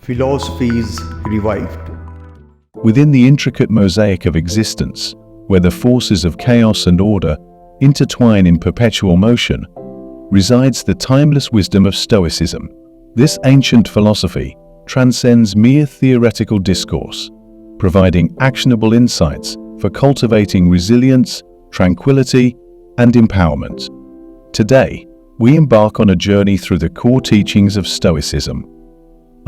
Philosophies revived. Within the intricate mosaic of existence, where the forces of chaos and order intertwine in perpetual motion, resides the timeless wisdom of Stoicism. This ancient philosophy transcends mere theoretical discourse, providing actionable insights for cultivating resilience, tranquility, and empowerment. Today, we embark on a journey through the core teachings of Stoicism,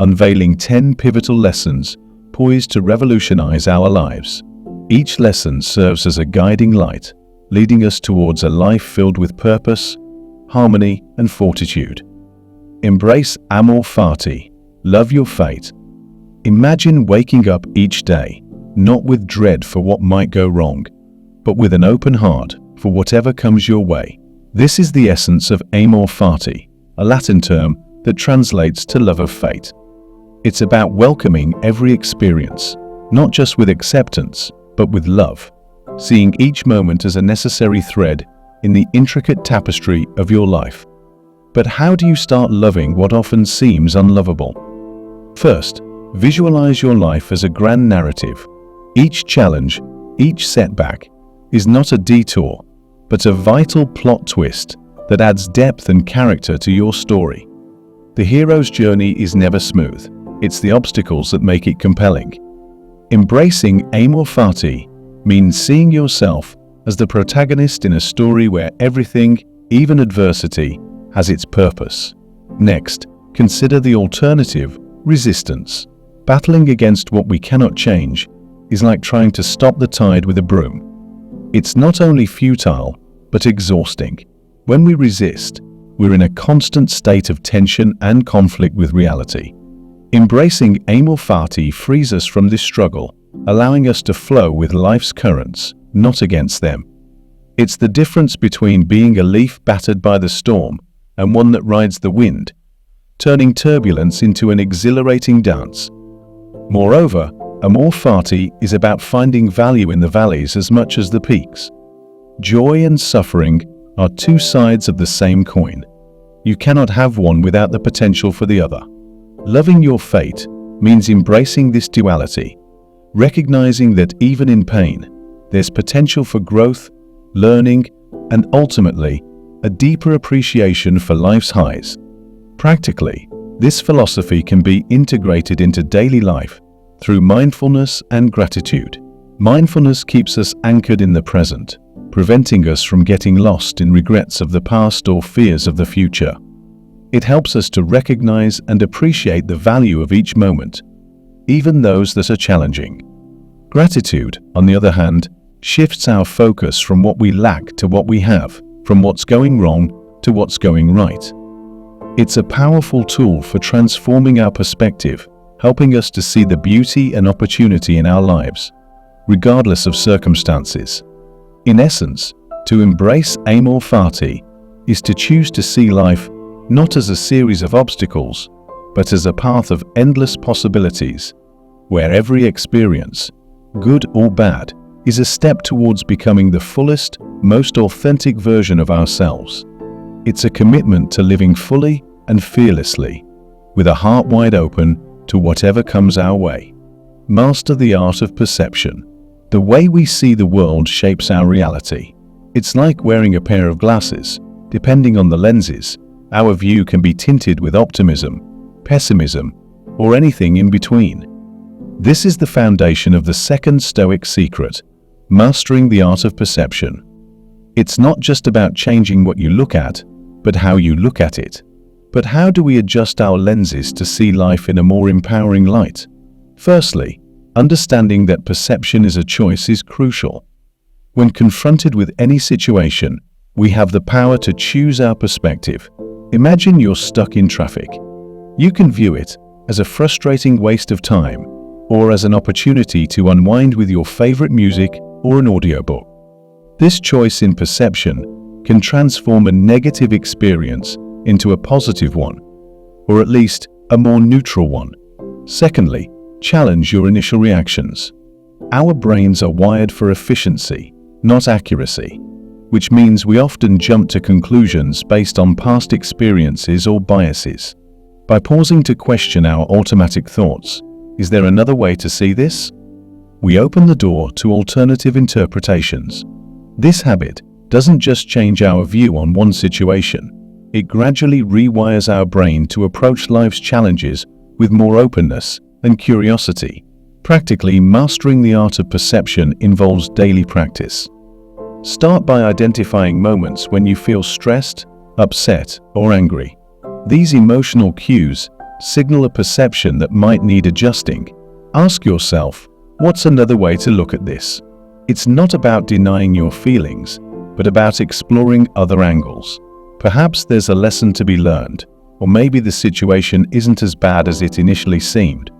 unveiling 10 pivotal lessons poised to revolutionize our lives. Each lesson serves as a guiding light, leading us towards a life filled with purpose, harmony, and fortitude. Embrace amor fati, love your fate. Imagine waking up each day, not with dread for what might go wrong, but with an open heart for whatever comes your way. This is the essence of amor fati, a Latin term that translates to love of fate. It's about welcoming every experience, not just with acceptance, but with love, seeing each moment as a necessary thread in the intricate tapestry of your life. But how do you start loving what often seems unlovable? First, visualize your life as a grand narrative. Each challenge, each setback, is not a detour, but a vital plot twist that adds depth and character to your story. The hero's journey is never smooth. It's the obstacles that make it compelling. Embracing amor fati means seeing yourself as the protagonist in a story where everything, even adversity, has its purpose. Next, consider the alternative, resistance. Battling against what we cannot change is like trying to stop the tide with a broom. It's not only futile, but exhausting. When we resist, we're in a constant state of tension and conflict with reality. Embracing amor fati frees us from this struggle, allowing us to flow with life's currents, not against them. It's the difference between being a leaf battered by the storm and one that rides the wind, turning turbulence into an exhilarating dance. Moreover, amor fati is about finding value in the valleys as much as the peaks. Joy and suffering are two sides of the same coin. You cannot have one without the potential for the other. Loving your fate means embracing this duality, recognizing that even in pain, there's potential for growth, learning, and ultimately, a deeper appreciation for life's highs. Practically, this philosophy can be integrated into daily life through mindfulness and gratitude. Mindfulness keeps us anchored in the present, preventing us from getting lost in regrets of the past or fears of the future. It helps us to recognize and appreciate the value of each moment, even those that are challenging. Gratitude, on the other hand, shifts our focus from what we lack to what we have, from what's going wrong to what's going right. It's a powerful tool for transforming our perspective, helping us to see the beauty and opportunity in our lives, regardless of circumstances. In essence, to embrace amor fati is to choose to see life not as a series of obstacles, but as a path of endless possibilities, where every experience, good or bad, is a step towards becoming the fullest, most authentic version of ourselves. It's a commitment to living fully and fearlessly, with a heart wide open to whatever comes our way. Master the art of perception. The way we see the world shapes our reality. It's like wearing a pair of glasses. Depending on the lenses, our view can be tinted with optimism, pessimism, or anything in between. This is the foundation of the second Stoic secret, mastering the art of perception. It's not just about changing what you look at, but how you look at it. But how do we adjust our lenses to see life in a more empowering light? Firstly, understanding that perception is a choice is crucial. When confronted with any situation, we have the power to choose our perspective. Imagine you're stuck in traffic. You can view it as a frustrating waste of time, or as an opportunity to unwind with your favorite music or an audiobook. This choice in perception can transform a negative experience into a positive one, or at least a more neutral one. Secondly, challenge your initial reactions. Our brains are wired for efficiency, not accuracy, which means we often jump to conclusions based on past experiences or biases. By pausing to question our automatic thoughts, is there another way to see this? We open the door to alternative interpretations. This habit doesn't just change our view on one situation, it gradually rewires our brain to approach life's challenges with more openness and curiosity. Practically, mastering the art of perception involves daily practice. Start by identifying moments when you feel stressed, upset, or angry. These emotional cues signal a perception that might need adjusting. Ask yourself, what's another way to look at this? It's not about denying your feelings, but about exploring other angles. Perhaps there's a lesson to be learned, or maybe the situation isn't as bad as it initially seemed.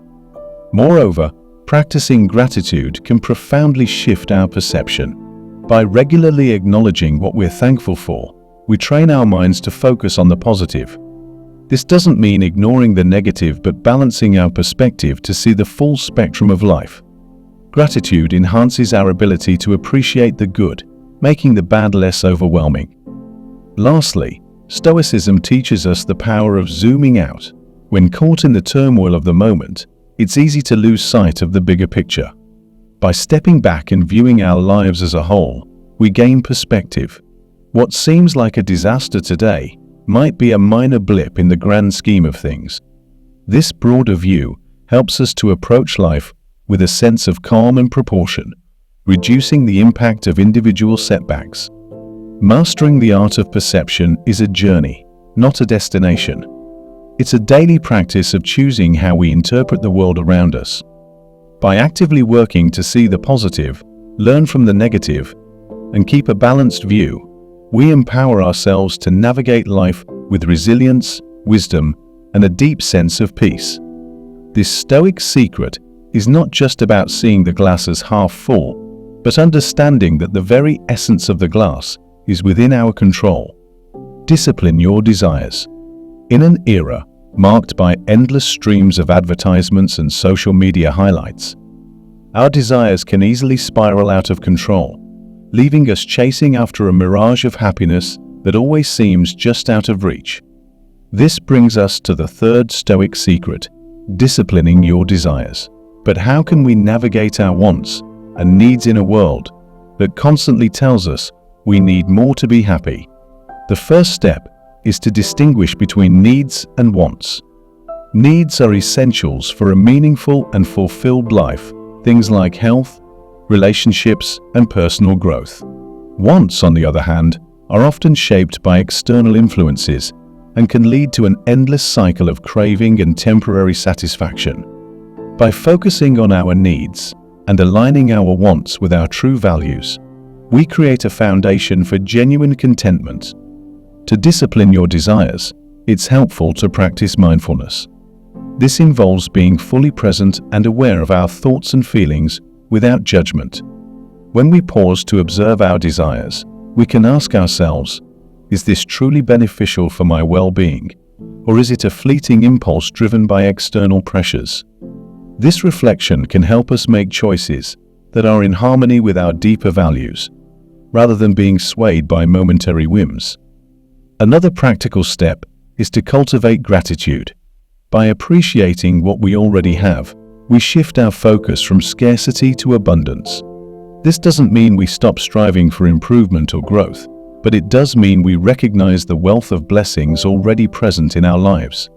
Moreover, practicing gratitude can profoundly shift our perception. By regularly acknowledging what we're thankful for, we train our minds to focus on the positive. This doesn't mean ignoring the negative, but balancing our perspective to see the full spectrum of life. Gratitude enhances our ability to appreciate the good, making the bad less overwhelming. Lastly, Stoicism teaches us the power of zooming out. When caught in the turmoil of the moment, it's easy to lose sight of the bigger picture. By stepping back and viewing our lives as a whole, we gain perspective. What seems like a disaster today might be a minor blip in the grand scheme of things. This broader view helps us to approach life with a sense of calm and proportion, reducing the impact of individual setbacks. Mastering the art of perception is a journey, not a destination. It's a daily practice of choosing how we interpret the world around us. By actively working to see the positive, learn from the negative, and keep a balanced view, we empower ourselves to navigate life with resilience, wisdom, and a deep sense of peace. This Stoic secret is not just about seeing the glass as half full, but understanding that the very essence of the glass is within our control. Discipline your desires. In an era marked by endless streams of advertisements and social media highlights, our desires can easily spiral out of control, leaving us chasing after a mirage of happiness that always seems just out of reach. This brings us to the third Stoic secret: disciplining your desires. But how can we navigate our wants and needs in a world that constantly tells us we need more to be happy? The first step is to distinguish between needs and wants. Needs are essentials for a meaningful and fulfilled life, things like health, relationships, and personal growth. Wants, on the other hand, are often shaped by external influences and can lead to an endless cycle of craving and temporary satisfaction. By focusing on our needs and aligning our wants with our true values, we create a foundation for genuine contentment. To discipline your desires, it's helpful to practice mindfulness. This involves being fully present and aware of our thoughts and feelings without judgment. When we pause to observe our desires, we can ask ourselves, is this truly beneficial for my well-being, or is it a fleeting impulse driven by external pressures? This reflection can help us make choices that are in harmony with our deeper values, rather than being swayed by momentary whims. Another practical step is to cultivate gratitude. By appreciating what we already have, we shift our focus from scarcity to abundance. This doesn't mean we stop striving for improvement or growth, but it does mean we recognize the wealth of blessings already present in our lives.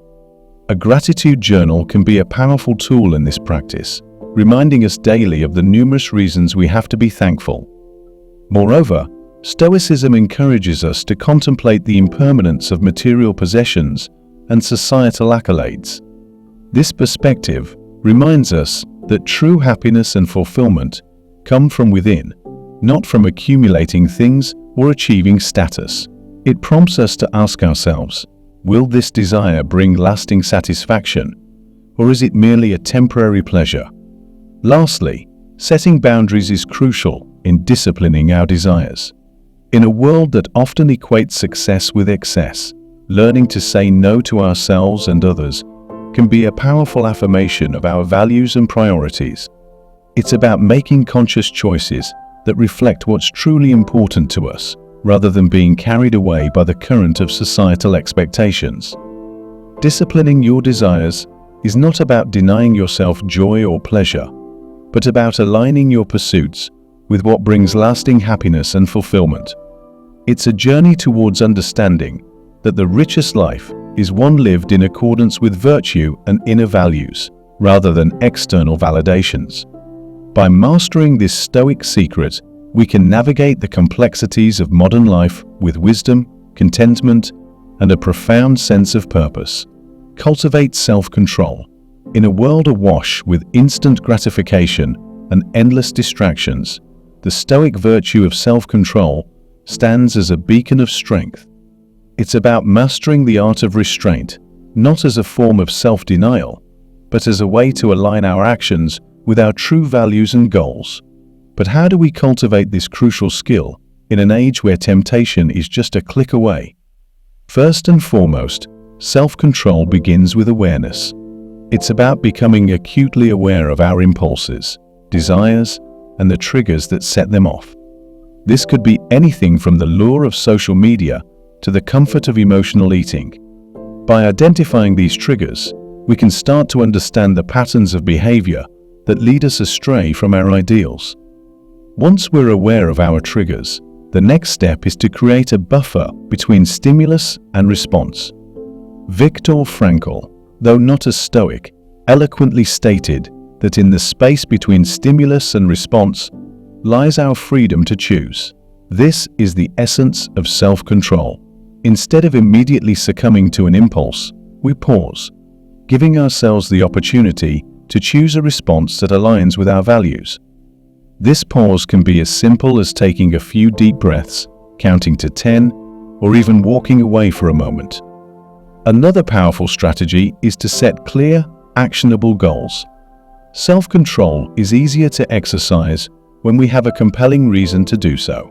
A gratitude journal can be a powerful tool in this practice, reminding us daily of the numerous reasons we have to be thankful. Moreover, Stoicism encourages us to contemplate the impermanence of material possessions and societal accolades. This perspective reminds us that true happiness and fulfillment come from within, not from accumulating things or achieving status. It prompts us to ask ourselves, will this desire bring lasting satisfaction, or is it merely a temporary pleasure? Lastly, setting boundaries is crucial in disciplining our desires. In a world that often equates success with excess, learning to say no to ourselves and others can be a powerful affirmation of our values and priorities. It's about making conscious choices that reflect what's truly important to us, rather than being carried away by the current of societal expectations. Disciplining your desires is not about denying yourself joy or pleasure, but about aligning your pursuits with what brings lasting happiness and fulfillment. It's a journey towards understanding that the richest life is one lived in accordance with virtue and inner values, rather than external validations. By mastering this Stoic secret, we can navigate the complexities of modern life with wisdom, contentment, and a profound sense of purpose. Cultivate self-control. In a world awash with instant gratification and endless distractions, the Stoic virtue of self-control stands as a beacon of strength. It's about mastering the art of restraint, not as a form of self-denial, but as a way to align our actions with our true values and goals. But how do we cultivate this crucial skill in an age where temptation is just a click away? First and foremost, self-control begins with awareness. It's about becoming acutely aware of our impulses, desires, and the triggers that set them off. This could be anything from the lure of social media to the comfort of emotional eating. By identifying these triggers, we can start to understand the patterns of behavior that lead us astray from our ideals. Once we're aware of our triggers, the next step is to create a buffer between stimulus and response. Viktor Frankl, though not a Stoic, eloquently stated that in the space between stimulus and response lies our freedom to choose. This is the essence of self-control. Instead of immediately succumbing to an impulse, we pause, giving ourselves the opportunity to choose a response that aligns with our values. This pause can be as simple as taking a few deep breaths, counting to 10, or even walking away for a moment. Another powerful strategy is to set clear, actionable goals. Self-control is easier to exercise when we have a compelling reason to do so.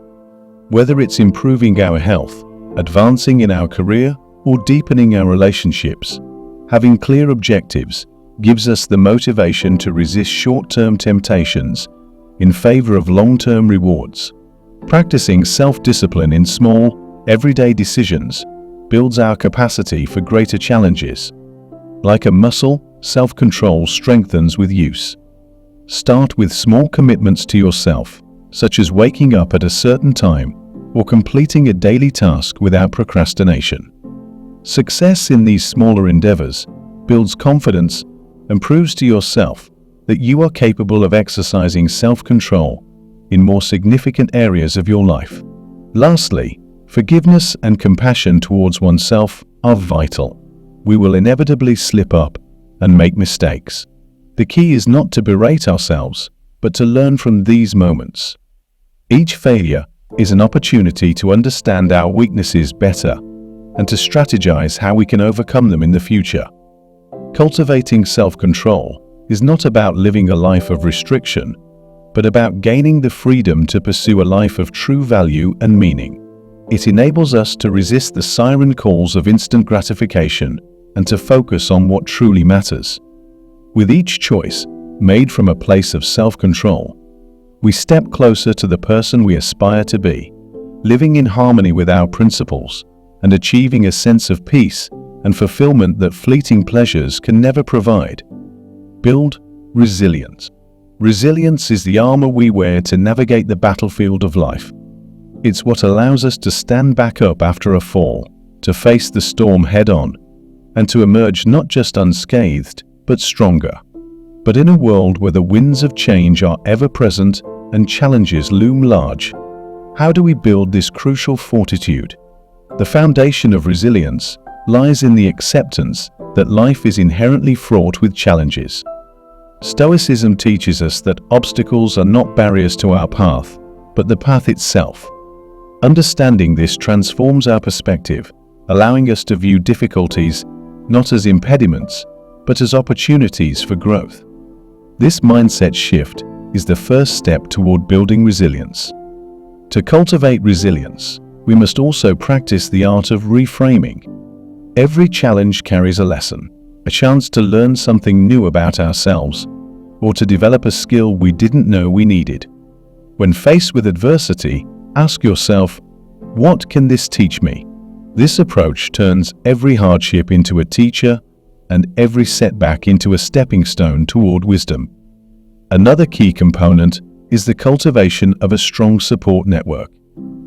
Whether it's improving our health, advancing in our career, or deepening our relationships, having clear objectives gives us the motivation to resist short-term temptations in favor of long-term rewards. Practicing self-discipline in small, everyday decisions builds our capacity for greater challenges. Like a muscle, self-control strengthens with use. Start with small commitments to yourself, such as waking up at a certain time or completing a daily task without procrastination. Success in these smaller endeavors builds confidence and proves to yourself that you are capable of exercising self-control in more significant areas of your life. Lastly, forgiveness and compassion towards oneself are vital. We will inevitably slip up and make mistakes. The key is not to berate ourselves, but to learn from these moments. Each failure is an opportunity to understand our weaknesses better and to strategize how we can overcome them in the future. Cultivating self-control is not about living a life of restriction, but about gaining the freedom to pursue a life of true value and meaning. It enables us to resist the siren calls of instant gratification and to focus on what truly matters. With each choice made from a place of self-control, we step closer to the person we aspire to be, living in harmony with our principles and achieving a sense of peace and fulfillment that fleeting pleasures can never provide. Build resilience. Resilience is the armor we wear to navigate the battlefield of life. It's what allows us to stand back up after a fall, to face the storm head-on, and to emerge not just unscathed, but stronger. But in a world where the winds of change are ever-present and challenges loom large, how do we build this crucial fortitude? The foundation of resilience lies in the acceptance that life is inherently fraught with challenges. Stoicism teaches us that obstacles are not barriers to our path, but the path itself. Understanding this transforms our perspective, allowing us to view difficulties not as impediments, but as opportunities for growth. This mindset shift is the first step toward building resilience. To cultivate resilience, we must also practice the art of reframing. Every challenge carries a lesson, a chance to learn something new about ourselves, or to develop a skill we didn't know we needed. When faced with adversity, ask yourself, what can this teach me? This approach turns every hardship into a teacher and every setback into a stepping stone toward wisdom. Another key component is the cultivation of a strong support network.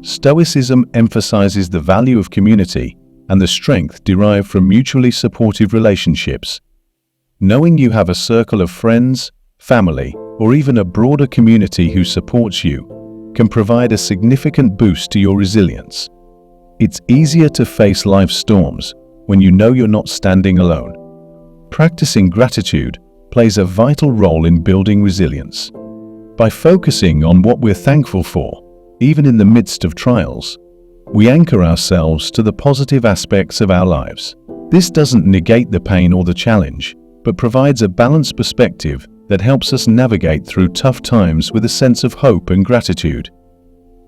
Stoicism emphasizes the value of community and the strength derived from mutually supportive relationships. Knowing you have a circle of friends, family, or even a broader community who supports you can provide a significant boost to your resilience. It's easier to face life's storms when you know you're not standing alone. Practicing gratitude plays a vital role in building resilience. By focusing on what we're thankful for, even in the midst of trials, we anchor ourselves to the positive aspects of our lives. This doesn't negate the pain or the challenge, but provides a balanced perspective that helps us navigate through tough times with a sense of hope and gratitude.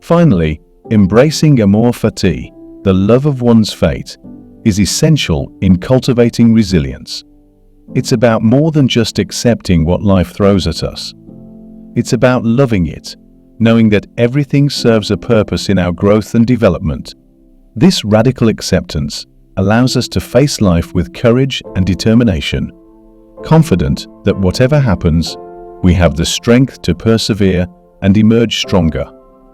Finally, embracing amor fati, the love of one's fate, is essential in cultivating resilience. It's about more than just accepting what life throws at us. It's about loving it, knowing that everything serves a purpose in our growth and development. This radical acceptance allows us to face life with courage and determination, confident that whatever happens, we have the strength to persevere and emerge stronger.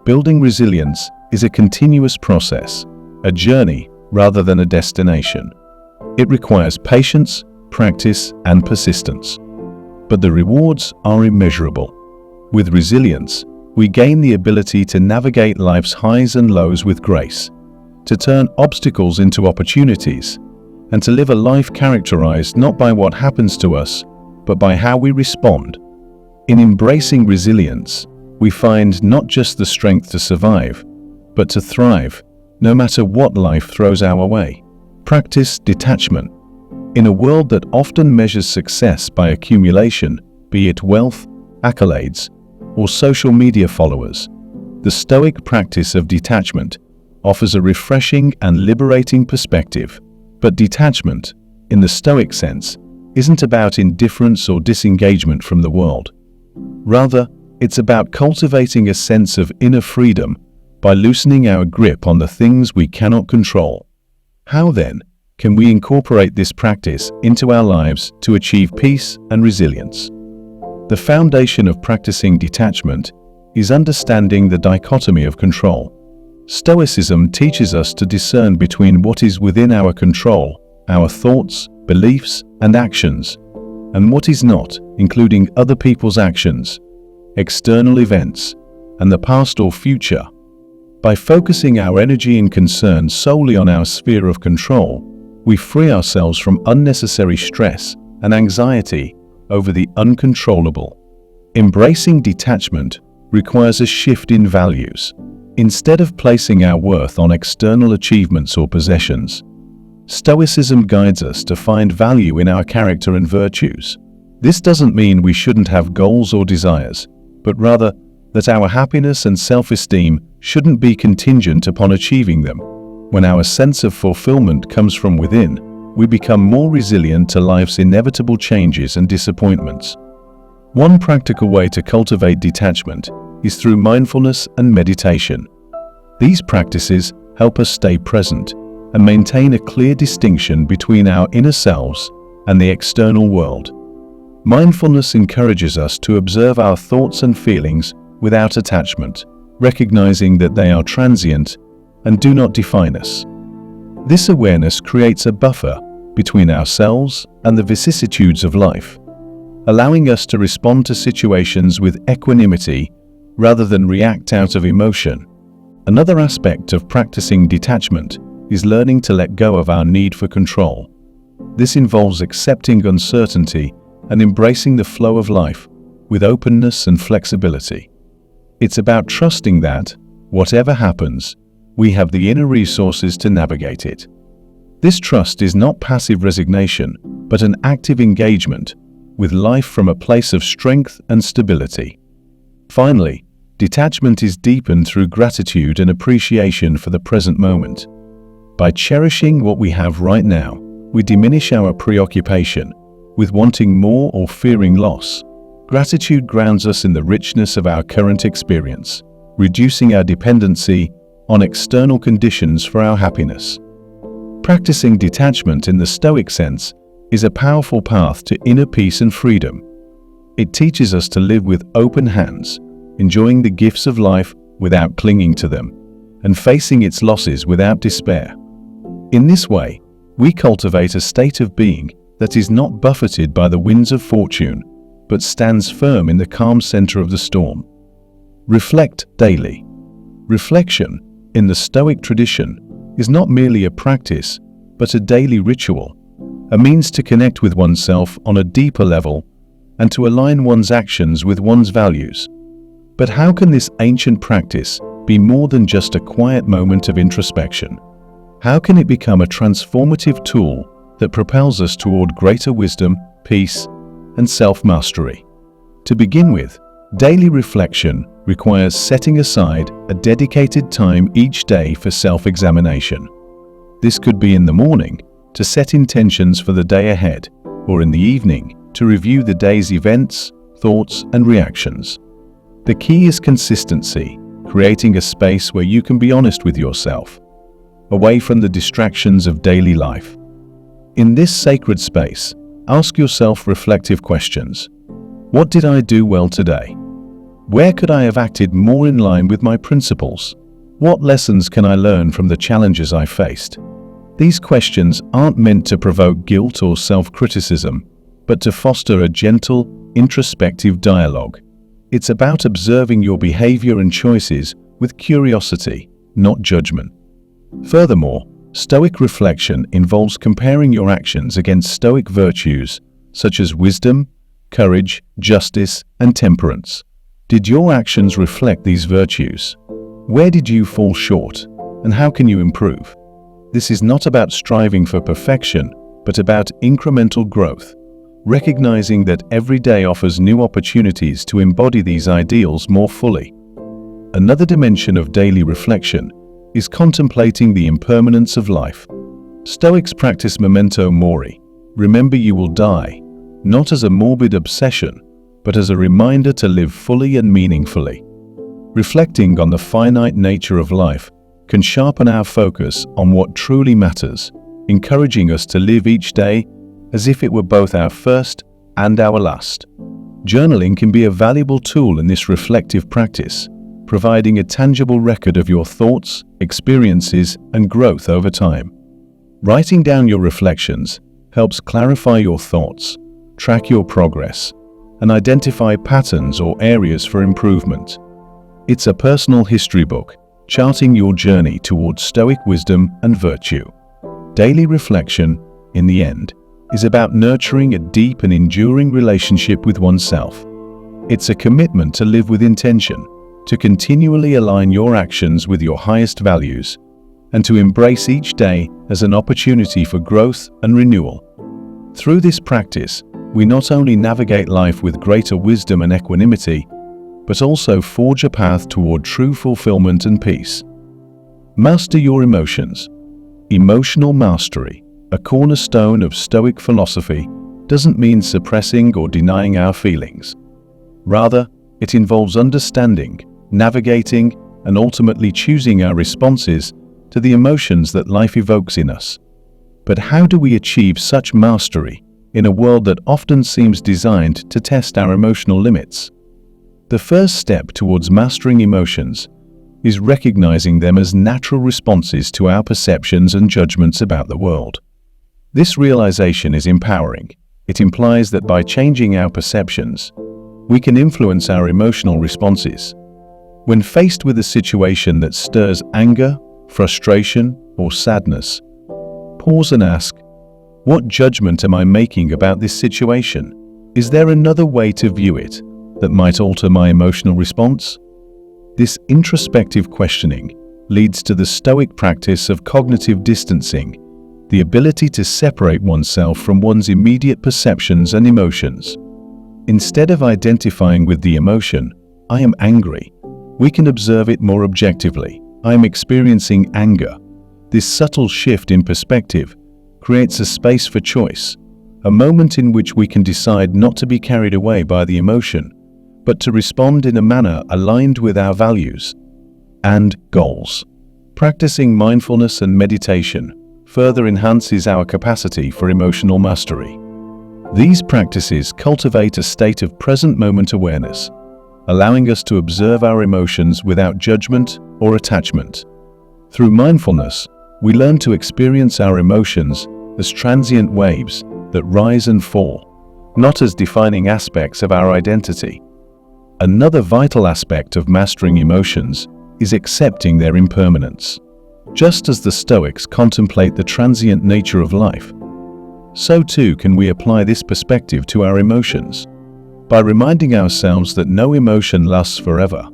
Building resilience is a continuous process, a journey rather than a destination. It requires patience, practice, and persistence. But the rewards are immeasurable. With resilience, we gain the ability to navigate life's highs and lows with grace, to turn obstacles into opportunities, and to live a life characterized not by what happens to us, but by how we respond. In embracing resilience, we find not just the strength to survive, but to thrive, no matter what life throws our way. Practice detachment. In a world that often measures success by accumulation, be it wealth, accolades, or social media followers, the Stoic practice of detachment offers a refreshing and liberating perspective. But detachment, in the Stoic sense, isn't about indifference or disengagement from the world. Rather, it's about cultivating a sense of inner freedom by loosening our grip on the things we cannot control. How then can we incorporate this practice into our lives to achieve peace and resilience? The foundation of practicing detachment is understanding the dichotomy of control. Stoicism teaches us to discern between what is within our control, our thoughts, beliefs, and actions, and what is not, including other people's actions, external events, and the past or future. By focusing our energy and concern solely on our sphere of control, we free ourselves from unnecessary stress and anxiety over the uncontrollable. Embracing detachment requires a shift in values. Instead of placing our worth on external achievements or possessions, Stoicism guides us to find value in our character and virtues. This doesn't mean we shouldn't have goals or desires, but rather that our happiness and self-esteem shouldn't be contingent upon achieving them. When our sense of fulfillment comes from within, we become more resilient to life's inevitable changes and disappointments. One practical way to cultivate detachment is through mindfulness and meditation. These practices help us stay present and maintain a clear distinction between our inner selves and the external world. Mindfulness encourages us to observe our thoughts and feelings without attachment, recognizing that they are transient and do not define us. This awareness creates a buffer between ourselves and the vicissitudes of life, allowing us to respond to situations with equanimity rather than react out of emotion. Another aspect of practicing detachment is learning to let go of our need for control. This involves accepting uncertainty and embracing the flow of life with openness and flexibility. It's about trusting that, whatever happens, we have the inner resources to navigate it. This trust is not passive resignation, but an active engagement with life from a place of strength and stability. Finally, detachment is deepened through gratitude and appreciation for the present moment. By cherishing what we have right now, we diminish our preoccupation with wanting more or fearing loss. Gratitude grounds us in the richness of our current experience, reducing our dependency on external conditions for our happiness. Practicing detachment in the Stoic sense is a powerful path to inner peace and freedom. It teaches us to live with open hands, enjoying the gifts of life without clinging to them, and facing its losses without despair. In this way, we cultivate a state of being that is not buffeted by the winds of fortune, but stands firm in the calm center of the storm. Reflect daily. Reflection, in the Stoic tradition, is not merely a practice, but a daily ritual, a means to connect with oneself on a deeper level and to align one's actions with one's values. But how can this ancient practice be more than just a quiet moment of introspection? How can it become a transformative tool that propels us toward greater wisdom, peace, and self-mastery? To begin with, daily reflection requires setting aside a dedicated time each day for self-examination. This could be in the morning to set intentions for the day ahead, or in the evening to review the day's events, thoughts, and reactions. The key is consistency, creating a space where you can be honest with yourself, away from the distractions of daily life. In this sacred space, ask yourself reflective questions. What did I do well today? Where could I have acted more in line with my principles? What lessons can I learn from the challenges I faced? These questions aren't meant to provoke guilt or self-criticism, but to foster a gentle, introspective dialogue. It's about observing your behavior and choices with curiosity, not judgment. Furthermore, Stoic reflection involves comparing your actions against Stoic virtues such as wisdom, courage, justice, and temperance. Did your actions reflect these virtues? Where did you fall short, and how can you improve? This is not about striving for perfection, but about incremental growth, recognizing that every day offers new opportunities to embody these ideals more fully. Another dimension of daily reflection is contemplating the impermanence of life. Stoics practice memento mori, remember you will die, not as a morbid obsession, but as a reminder to live fully and meaningfully. Reflecting on the finite nature of life can sharpen our focus on what truly matters, encouraging us to live each day as if it were both our first and our last. Journaling can be a valuable tool in this reflective practice, providing a tangible record of your thoughts, experiences, and growth over time. Writing down your reflections helps clarify your thoughts, track your progress, and identify patterns or areas for improvement. It's a personal history book, charting your journey towards Stoic wisdom and virtue. Daily reflection, in the end, is about nurturing a deep and enduring relationship with oneself. It's a commitment to live with intention, to continually align your actions with your highest values, and to embrace each day as an opportunity for growth and renewal. Through this practice, we not only navigate life with greater wisdom and equanimity, but also forge a path toward true fulfillment and peace. Master your emotions. Emotional mastery, a cornerstone of Stoic philosophy, doesn't mean suppressing or denying our feelings. Rather, it involves understanding, navigating, and ultimately choosing our responses to the emotions that life evokes in us. But how do we achieve such mastery in a world that often seems designed to test our emotional limits? The first step towards mastering emotions is recognizing them as natural responses to our perceptions and judgments about the world. This realization is empowering. It implies that by changing our perceptions, we can influence our emotional responses. When faced with a situation that stirs anger, frustration, or sadness, pause and ask, what judgment am I making about this situation? Is there another way to view it that might alter my emotional response? This introspective questioning leads to the Stoic practice of cognitive distancing, the ability to separate oneself from one's immediate perceptions and emotions. Instead of identifying with the emotion, I am angry, we can observe it more objectively. I am experiencing anger. This subtle shift in perspective creates a space for choice, a moment in which we can decide not to be carried away by the emotion, but to respond in a manner aligned with our values and goals. Practicing mindfulness and meditation further enhances our capacity for emotional mastery. These practices cultivate a state of present moment awareness, allowing us to observe our emotions without judgment or attachment. Through mindfulness, we learn to experience our emotions as transient waves that rise and fall, not as defining aspects of our identity. Another vital aspect of mastering emotions is accepting their impermanence. Just as the Stoics contemplate the transient nature of life, so too can we apply this perspective to our emotions. By reminding ourselves that no emotion lasts forever,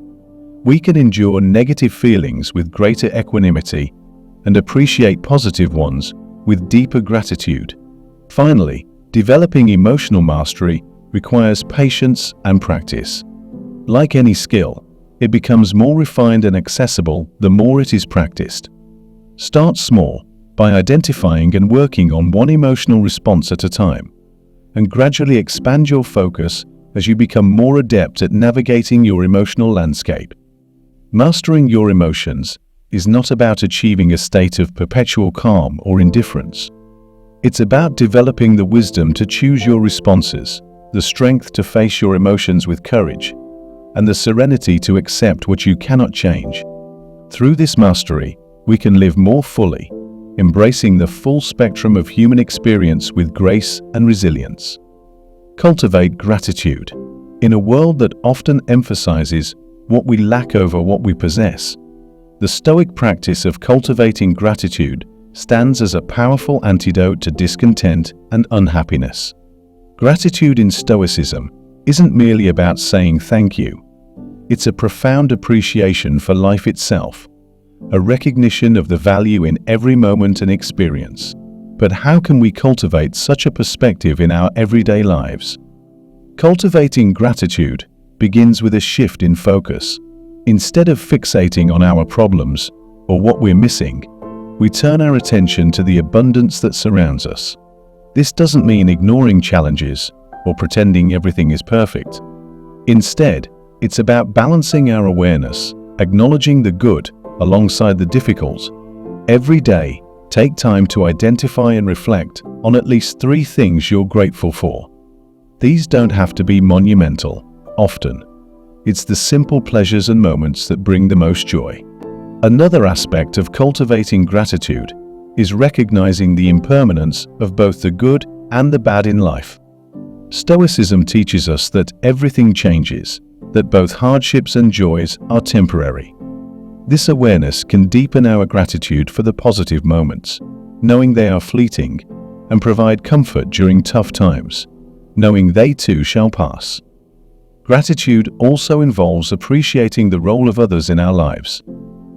we can endure negative feelings with greater equanimity and appreciate positive ones with deeper gratitude. Finally, developing emotional mastery requires patience and practice. Like any skill, it becomes more refined and accessible the more it is practiced. Start small by identifying and working on one emotional response at a time, and gradually expand your focus as you become more adept at navigating your emotional landscape. Mastering your emotions is not about achieving a state of perpetual calm or indifference. It's about developing the wisdom to choose your responses, the strength to face your emotions with courage, and the serenity to accept what you cannot change. Through this mastery, we can live more fully, embracing the full spectrum of human experience with grace and resilience. Cultivate gratitude. In a world that often emphasizes what we lack over what we possess, the Stoic practice of cultivating gratitude stands as a powerful antidote to discontent and unhappiness. Gratitude in Stoicism isn't merely about saying thank you. It's a profound appreciation for life itself, a recognition of the value in every moment and experience. But how can we cultivate such a perspective in our everyday lives? Cultivating gratitude begins with a shift in focus. Instead of fixating on our problems or what we're missing, we turn our attention to the abundance that surrounds us. This doesn't mean ignoring challenges or pretending everything is perfect. Instead, it's about balancing our awareness, acknowledging the good alongside the difficult. Every day, take time to identify and reflect on at least 3 things you're grateful for. These don't have to be monumental. Often, it's the simple pleasures and moments that bring the most joy. Another aspect of cultivating gratitude is recognizing the impermanence of both the good and the bad in life. Stoicism teaches us that everything changes, that both hardships and joys are temporary. This awareness can deepen our gratitude for the positive moments, knowing they are fleeting, and provide comfort during tough times, knowing they too shall pass. Gratitude also involves appreciating the role of others in our lives.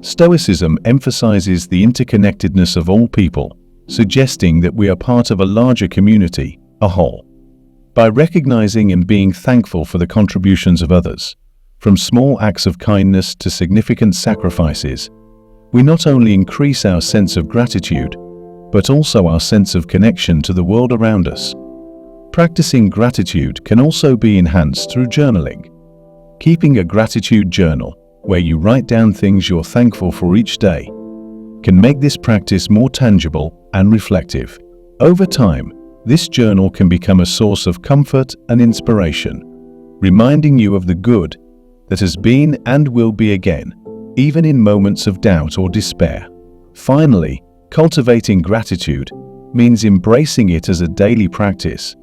Stoicism emphasizes the interconnectedness of all people, suggesting that we are part of a larger community, a whole. By recognizing and being thankful for the contributions of others, from small acts of kindness to significant sacrifices, we not only increase our sense of gratitude, but also our sense of connection to the world around us. Practicing gratitude can also be enhanced through journaling. Keeping a gratitude journal, where you write down things you're thankful for each day, can make this practice more tangible and reflective. Over time, this journal can become a source of comfort and inspiration, reminding you of the good that has been and will be again, even in moments of doubt or despair. Finally, cultivating gratitude means embracing it as a daily practice,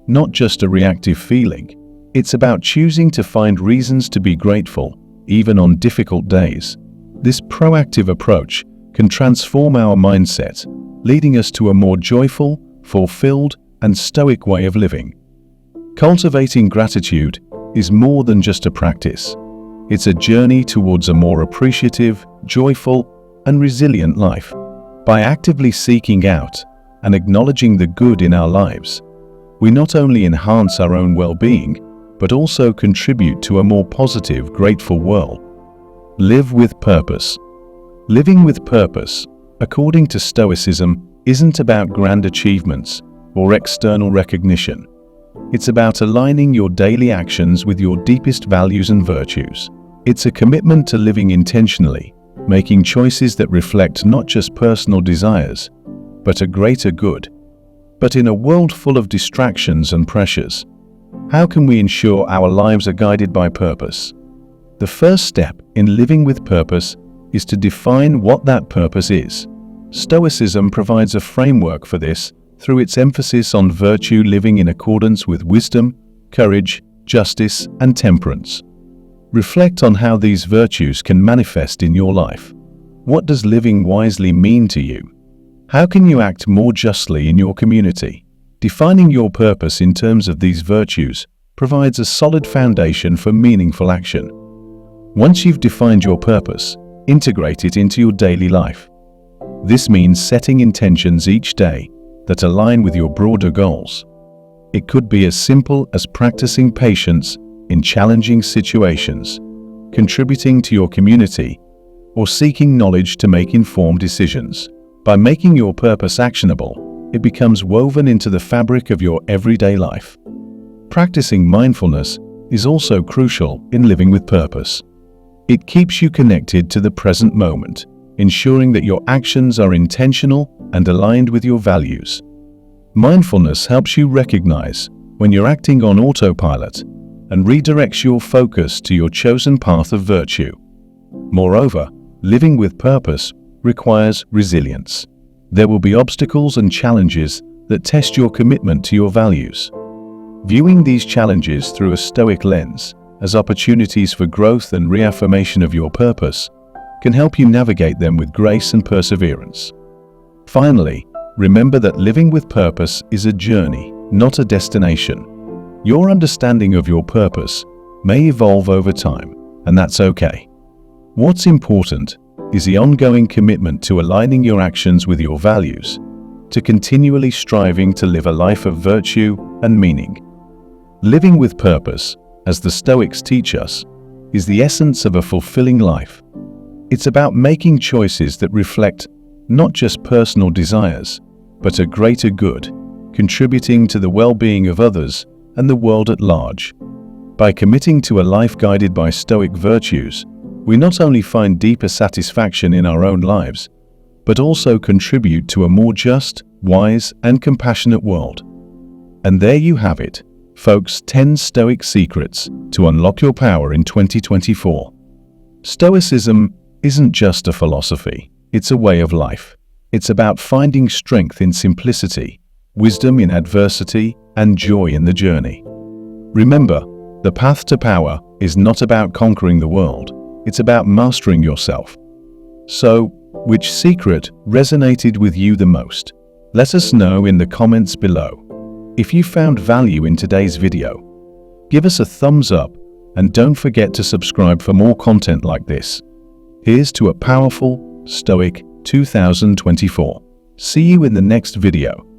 not just a reactive feeling. It's about choosing to find reasons to be grateful, even on difficult days. This proactive approach can transform our mindset, leading us to a more joyful, fulfilled, and stoic way of living. Cultivating gratitude is more than just a practice. It's a journey towards a more appreciative, joyful, and resilient life. By actively seeking out and acknowledging the good in our lives, we not only enhance our own well-being, but also contribute to a more positive, grateful world. Live with purpose. Living with purpose, according to Stoicism, isn't about grand achievements or external recognition. It's about aligning your daily actions with your deepest values and virtues. It's a commitment to living intentionally, making choices that reflect not just personal desires, but a greater good. But in a world full of distractions and pressures, how can we ensure our lives are guided by purpose? The first step in living with purpose is to define what that purpose is. Stoicism provides a framework for this through its emphasis on virtue living in accordance with wisdom, courage, justice, and temperance. Reflect on how these virtues can manifest in your life. What does living wisely mean to you? How can you act more justly in your community? Defining your purpose in terms of these virtues provides a solid foundation for meaningful action. Once you've defined your purpose, integrate it into your daily life. This means setting intentions each day that align with your broader goals. It could be as simple as practicing patience in challenging situations, contributing to your community, or seeking knowledge to make informed decisions. By making your purpose actionable, it becomes woven into the fabric of your everyday life. Practicing mindfulness is also crucial in living with purpose. It keeps you connected to the present moment, ensuring that your actions are intentional and aligned with your values. Mindfulness helps you recognize when you're acting on autopilot and redirects your focus to your chosen path of virtue. Moreover, living with purpose requires resilience. There will be obstacles and challenges that test your commitment to your values. Viewing these challenges through a Stoic lens as opportunities for growth and reaffirmation of your purpose can help you navigate them with grace and perseverance. Finally, remember that living with purpose is a journey, not a destination. Your understanding of your purpose may evolve over time, and that's okay. What's important is the ongoing commitment to aligning your actions with your values, to continually striving to live a life of virtue and meaning. Living with purpose, as the Stoics teach us, is the essence of a fulfilling life. It's about making choices that reflect not just personal desires, but a greater good, contributing to the well-being of others and the world at large. By committing to a life guided by Stoic virtues, we not only find deeper satisfaction in our own lives, but also contribute to a more just, wise, and compassionate world. And there you have it, folks, 10 Stoic secrets to unlock your power in 2024. Stoicism isn't just a philosophy, it's a way of life. It's about finding strength in simplicity, wisdom in adversity, and joy in the journey. Remember, the path to power is not about conquering the world, it's about mastering yourself. So, which secret resonated with you the most? Let us know in the comments below. If you found value in today's video, give us a thumbs up and don't forget to subscribe for more content like this. Here's to a powerful, Stoic 2024. See you in the next video.